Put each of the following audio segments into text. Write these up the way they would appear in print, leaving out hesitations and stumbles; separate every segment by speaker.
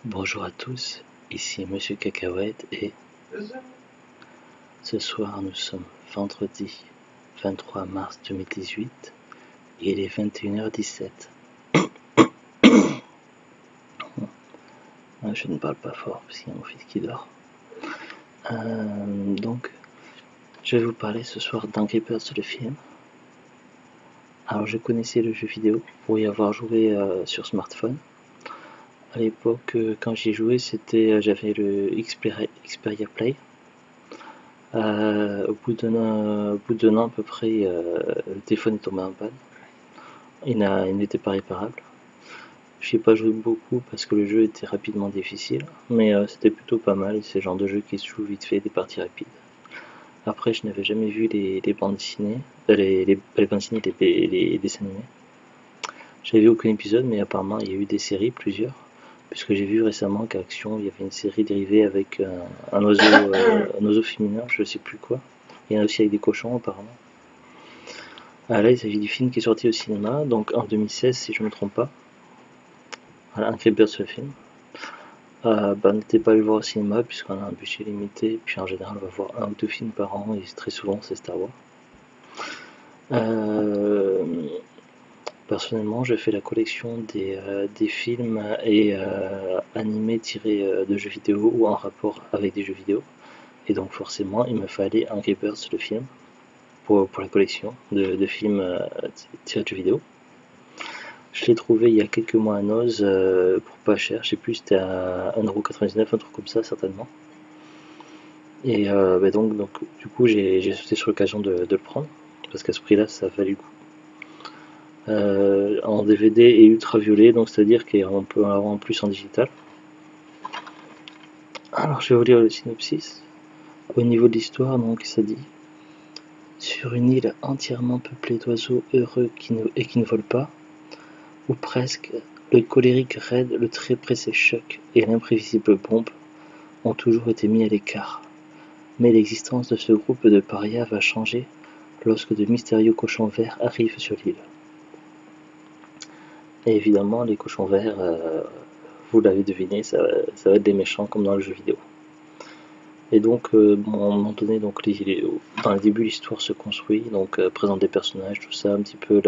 Speaker 1: Bonjour à tous, ici Monsieur Cacahuète et ce soir nous sommes vendredi 23 mars 2018 et il est 21h17. Je ne parle pas fort parce qu'il y a mon fils qui dort. Donc, je vais vous parler ce soir d'Angry Birds le film. Alors je connaissais le jeu vidéo pour y avoir joué sur smartphone. À l'époque, quand j'y jouais, j'avais le Xperia Play. Au bout d'un an à peu près, le téléphone est tombé en panne. Il n'était pas réparable. J'y ai pas joué beaucoup parce que le jeu était rapidement difficile, mais c'était plutôt pas mal. C'est le genre de jeu qui se joue vite fait, des parties rapides. Après, je n'avais jamais vu les bandes dessinées, les bandes dessinées, les dessins animés. J'avais vu aucun épisode, mais apparemment il y a eu des séries, plusieurs, puisque j'ai vu récemment qu'à Action, il y avait une série dérivée avec un oiseau féminin, je ne sais plus quoi. Il y en a aussi avec des cochons apparemment. Là, il s'agit du film qui est sorti au cinéma, donc en 2016 si je ne me trompe pas. Voilà, Angry Birds le film. N'hésitez pas à le voir au cinéma puisqu'on a un budget limité, puis en général on va voir un ou deux films par an et très souvent c'est Star Wars. Personnellement, je fais la collection des films et animés tirés de jeux vidéo ou en rapport avec des jeux vidéo. Et donc forcément, il me fallait Angry Birds le film pour la collection de films tirés de jeux vidéo. Je l'ai trouvé il y a quelques mois à Noz pour pas cher, je sais plus, c'était à 1,99€, un truc comme ça certainement. Et donc du coup j'ai sauté sur l'occasion de le prendre, parce qu'à ce prix-là ça valait le coup. En DVD et ultraviolet, donc c'est-à-dire qu'on peut en avoir en plus en digital. Alors je vais vous lire le synopsis. Au niveau de l'histoire, donc ça dit: sur une île entièrement peuplée d'oiseaux heureux qui ne volent pas, ou presque, le colérique Red, le très pressé Chuck et l'imprévisible Bomb ont toujours été mis à l'écart. Mais l'existence de ce groupe de parias va changer lorsque de mystérieux cochons verts arrivent sur l'île. Et évidemment, les cochons verts, vous l'avez deviné, ça va être des méchants comme dans le jeu vidéo. Et donc, à un moment donné, donc, dans le début, l'histoire se construit, donc présente des personnages, tout ça, un petit peu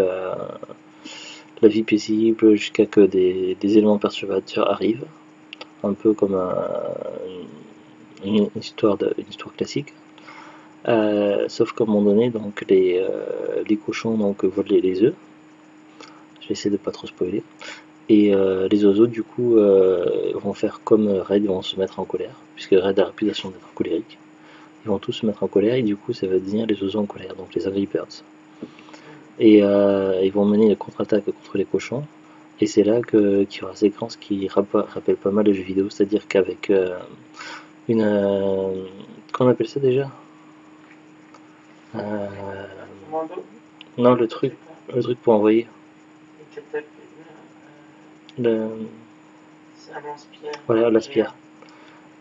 Speaker 1: la vie paisible, jusqu'à que des éléments perturbateurs arrivent, un peu comme une histoire classique. Sauf qu'à un moment donné, donc, les cochons donc, volent les œufs. Je vais essayer de pas trop spoiler. Et les oiseaux, du coup, vont faire comme Red, ils vont se mettre en colère, puisque Red a la réputation d'être colérique. Ils vont tous se mettre en colère, et du coup, ça va devenir les oiseaux en colère, donc les Angry Birds. Et ils vont mener une contre-attaque contre les cochons, et c'est là qu'il y aura une séquence qui rappelle pas mal les jeux vidéo, c'est-à-dire qu'avec qu'on appelle ça déjà Non, le truc pour envoyer. Voilà, l'aspire.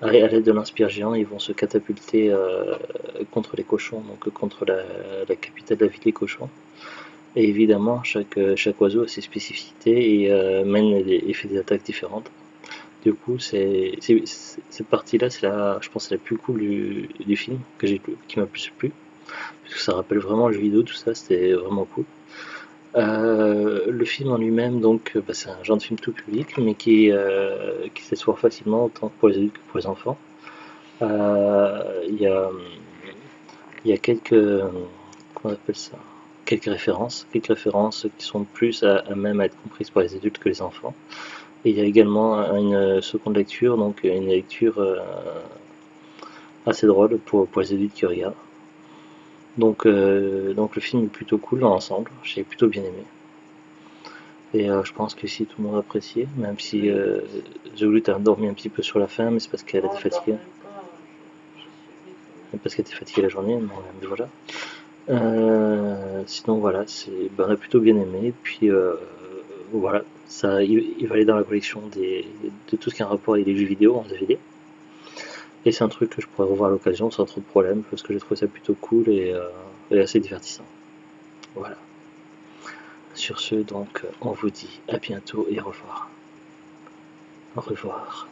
Speaker 1: À l'aide de l'inspire géant, ils vont se catapulter contre les cochons, donc contre la capitale de la ville des cochons. Et évidemment, chaque oiseau a ses spécificités et mène et fait des attaques différentes. Du coup, cette partie-là, je pense, c'est la plus cool du film, qui m'a plus plu, parce que ça rappelle vraiment le jeu vidéo, tout ça, c'était vraiment cool. Le film en lui-même, donc, c'est un genre de film tout public, mais qui s'assoit facilement autant pour les adultes que pour les enfants. Il y a quelques, comment on appelle ça, quelques références qui sont plus à même à être comprises par les adultes que les enfants. Et il y a également une seconde lecture, donc une lecture assez drôle pour les adultes qui regardent. Donc le film est plutôt cool dans l'ensemble, j'ai plutôt bien aimé. Et je pense que si tout le monde a apprécié, même si j'ai voulu dormir un petit peu sur la fin, mais c'est parce qu'elle était fatiguée. Parce qu'elle était fatiguée la journée, mais voilà. Sinon voilà, on a plutôt bien aimé. Puis voilà, il va aller dans la collection de tout ce qui a un rapport avec les jeux vidéo en DVD. Et c'est un truc que je pourrais revoir à l'occasion sans trop de problèmes, parce que j'ai trouvé ça plutôt cool et assez divertissant. Voilà. Sur ce, donc, on vous dit à bientôt et au revoir. Au revoir.